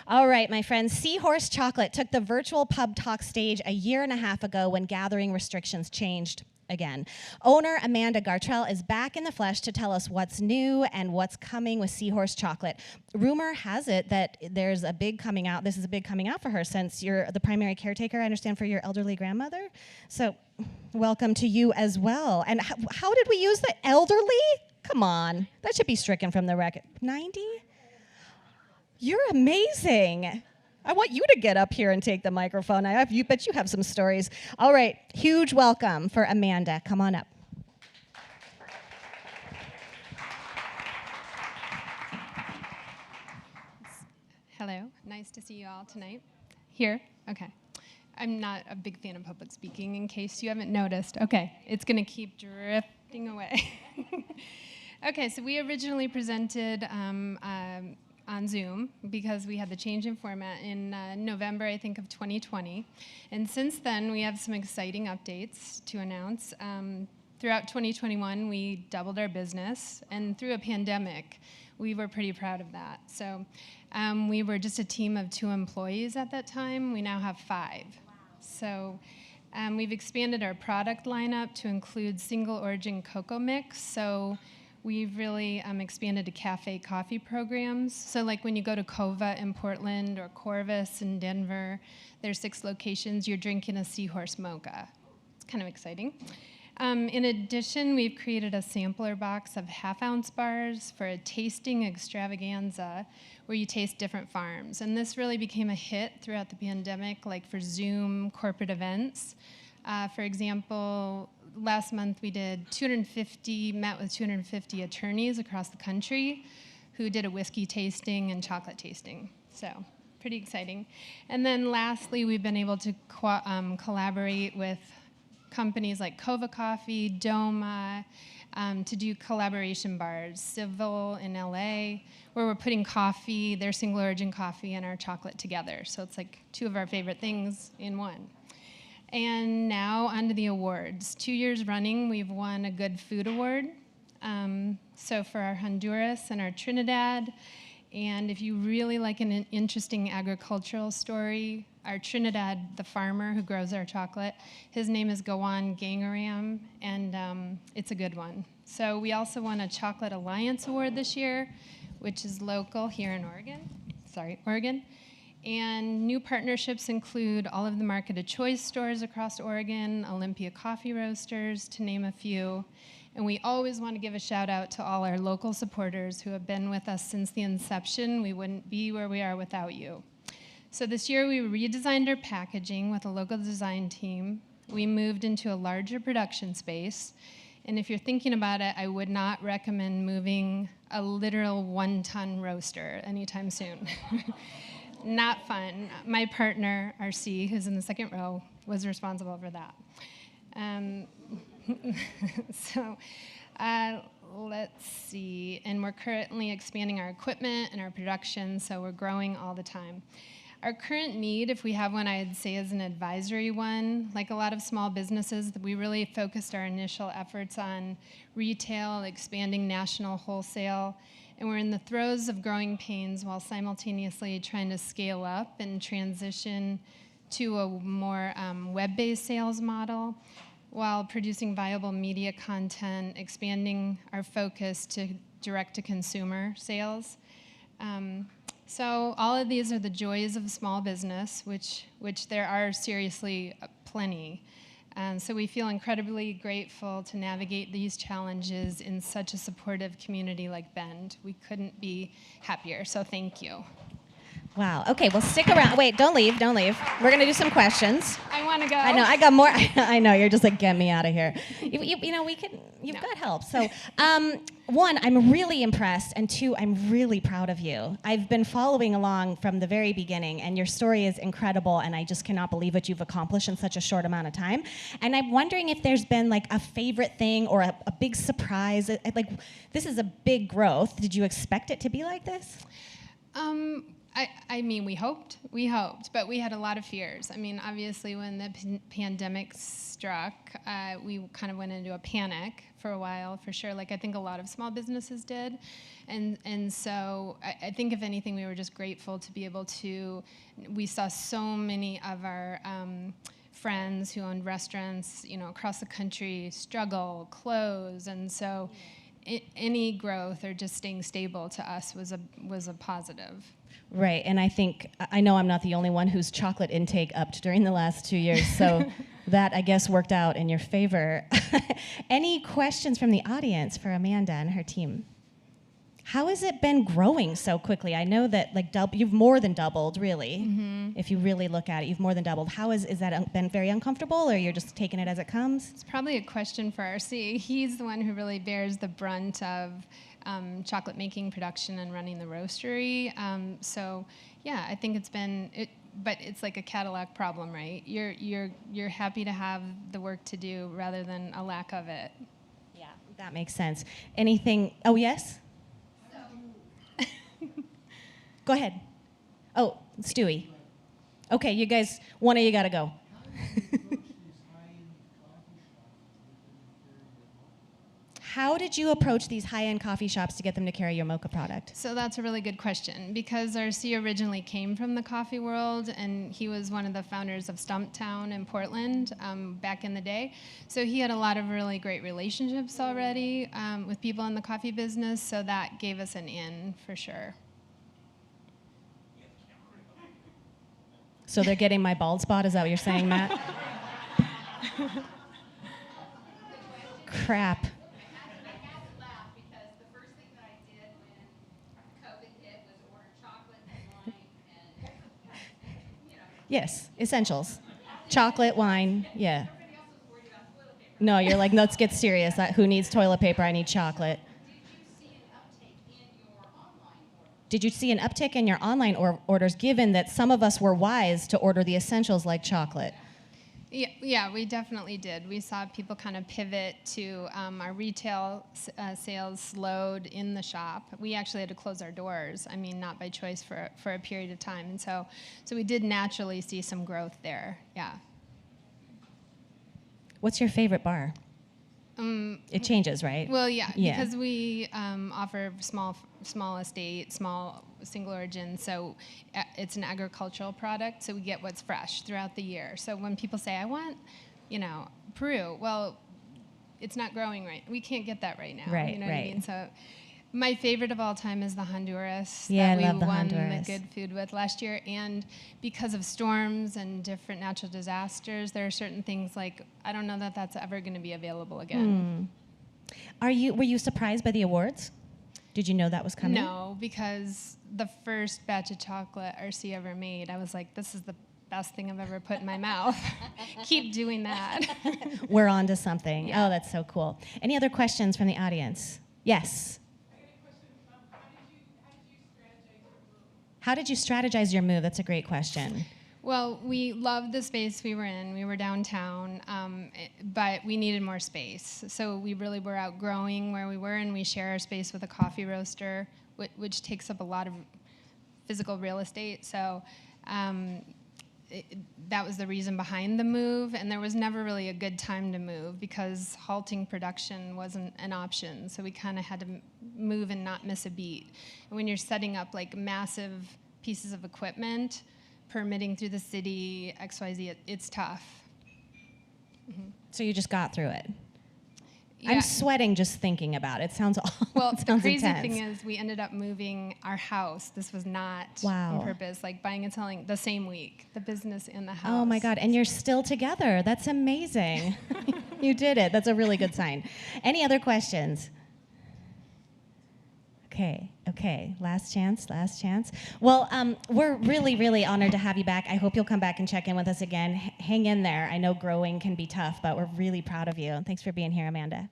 All right, my friends, Seahorse Chocolate took the virtual PubTalk stage a year and a half ago when gathering restrictions changed again. Owner Amanda Gartrell is back in the flesh to tell us what's new and what's coming with Seahorse Chocolate. Rumor has it that there's a big coming out. This is a big coming out for her since you're the primary caretaker, I understand, for your elderly grandmother. So welcome to you as well. And how did we use the elderly? Come on, that should be stricken from the record. 90? You're amazing. I want you to get up here and take the microphone. You bet you have some stories. All right, huge welcome for Amanda. Come on up. Hello, nice to see you all tonight. Here, okay. I'm not a big fan of public speaking, in case you haven't noticed. Okay, it's gonna keep drifting away. Okay, so we originally presented on Zoom because we had the change in format in November, I think, of 2020. And since then, we have some exciting updates to announce. Throughout 2021, we doubled our business, and through a pandemic, we were pretty proud of that. So we were just a team of 2 employees at that time. We now have 5. So we've expanded our product lineup to include single origin cocoa mix. So we've really expanded to cafe coffee programs. So like when you go to Cova in Portland or Corvus in Denver, there's 6 locations, you're drinking a Seahorse mocha. It's kind of exciting. In addition, we've created a sampler box of half-ounce bars for a tasting extravaganza where you taste different farms. And this really became a hit throughout the pandemic, like for Zoom corporate events. For example, last month we met with 250 attorneys across the country who did a whiskey tasting and chocolate tasting. So pretty exciting. And then lastly, we've been able to collaborate with companies like Cova Coffee, Doma, to do collaboration bars, Civil in LA, where we're putting coffee, their single origin coffee, and our chocolate together. So it's like 2 of our favorite things in one. And now onto the awards. 2 years running, we've won a Good Food Award. So for our Honduras and our Trinidad. And if you really like an interesting agricultural story, our Trinidad, the farmer who grows our chocolate, his name is Gawan Gangaram, and it's a good one. So we also won a Chocolate Alliance Award this year, which is local here in Oregon. And new partnerships include all of the Market of Choice stores across Oregon, Olympia Coffee Roasters, to name a few. And we always want to give a shout out to all our local supporters who have been with us since the inception. We wouldn't be where we are without you. So this year we redesigned our packaging with a local design team. We moved into a larger production space. And if you're thinking about it, I would not recommend moving a literal 1-ton roaster anytime soon. Not fun. My partner, RC, who's in the second row, was responsible for that. Let's see. And we're currently expanding our equipment and our production, so we're growing all the time. Our current need, if we have one, I'd say is an advisory one. Like a lot of small businesses, we really focused our initial efforts on retail, expanding national wholesale, and we're in the throes of growing pains while simultaneously trying to scale up and transition to a more web-based sales model while producing viable media content, expanding our focus to direct-to-consumer sales. So all of these are the joys of small business, which there are seriously plenty. So we feel incredibly grateful to navigate these challenges in such a supportive community like Bend. We couldn't be happier, so thank you. Wow. Okay, well, stick around. Wait, don't leave. We're going to do some questions. I want to go. I know, I got more. I know, you're just like, get me out of here. You've got help. So, 1, I'm really impressed, and 2, I'm really proud of you. I've been following along from the very beginning, and your story is incredible, and I just cannot believe what you've accomplished in such a short amount of time. And I'm wondering if there's been like a favorite thing or a big surprise. Like, this is a big growth. Did you expect it to be like this? I mean, we hoped, but we had a lot of fears. I mean, obviously, when the pandemic struck, we kind of went into a panic for a while, for sure. Like I think a lot of small businesses did, and so I think if anything, we were just grateful to be able to. We saw so many of our friends who owned restaurants, across the country struggle, close, and so any growth or just staying stable to us was a positive. Right, and I know I'm not the only one whose chocolate intake upped during the last 2 years, so that, I guess, worked out in your favor. Any questions from the audience for Amanda and her team? How has it been growing so quickly? I know that you've more than doubled, really. Mm-hmm. If you really look at it, you've more than doubled. Is that been very uncomfortable, or you're just taking it as it comes? It's probably a question for RC. He's the one who really bears the brunt of chocolate making, production, and running the roastery. So yeah, I think but it's like a Cadillac problem, right? You're happy to have the work to do rather than a lack of it. Yeah, that makes sense. Anything? Oh, yes. Go ahead. Oh, Stewie. Okay, you guys, one of you got to go. How did you approach these high-end coffee shops to get them to carry your mocha product? So that's a really good question, because RC originally came from the coffee world, and he was one of the founders of Stumptown in Portland back in the day. So he had a lot of really great relationships already with people in the coffee business, so that gave us an in for sure. So they're getting my bald spot? Is that what you're saying, Matt? Crap. Yes, essentials. Chocolate, wine, yeah. No, you're like, let's get serious. Who needs toilet paper? I need chocolate. Did you see an uptick in your online orders, given that some of us were wise to order the essentials like chocolate? Yeah, we definitely did. We saw people kind of pivot to our retail sales slowed in the shop. We actually had to close our doors. I mean, not by choice, for a period of time. And so we did naturally see some growth there, yeah. What's your favorite bar? It changes, right? Well, yeah. Because we offer small estate, small single origin, so it's an agricultural product, so we get what's fresh throughout the year. So when people say, I want, Peru, well, it's not growing right. We can't get that right now. Right, you know what I mean? So my favorite of all time is the Honduras that we love the won Honduras. the Good Food with last year. And because of storms and different natural disasters, there are certain things like, I don't know that that's ever going to be available again. Were you surprised by the awards? Did you know that was coming? No, because the first batch of chocolate RC ever made, I was like, this is the best thing I've ever put in my mouth. Keep doing that. We're on to something. Yeah. Oh, that's so cool. Any other questions from the audience? Yes. How did you strategize your move? That's a great question. Well, we loved the space we were in. We were downtown, but we needed more space. So we really were outgrowing where we were, and we share our space with a coffee roaster, which takes up a lot of physical real estate. So that was the reason behind the move, and there was never really a good time to move because halting production wasn't an option. So we kind of had to move and not miss a beat. And when you're setting up like massive pieces of equipment, permitting through the city, XYZ, it's tough. Mm-hmm. So you just got through it. Yeah. I'm sweating just thinking about it. It sounds awful. Well, it the sounds crazy intense. thing is we ended up moving our house. This was not Wow. on purpose, like buying and selling the same week, the business and the house. Oh my God, and you're still together. That's amazing. You did it. That's a really good sign. Any other questions? Okay, last chance. Well, we're really, really honored to have you back. I hope you'll come back and check in with us again. Hang in there. I know growing can be tough, but we're really proud of you. And thanks for being here, Amanda.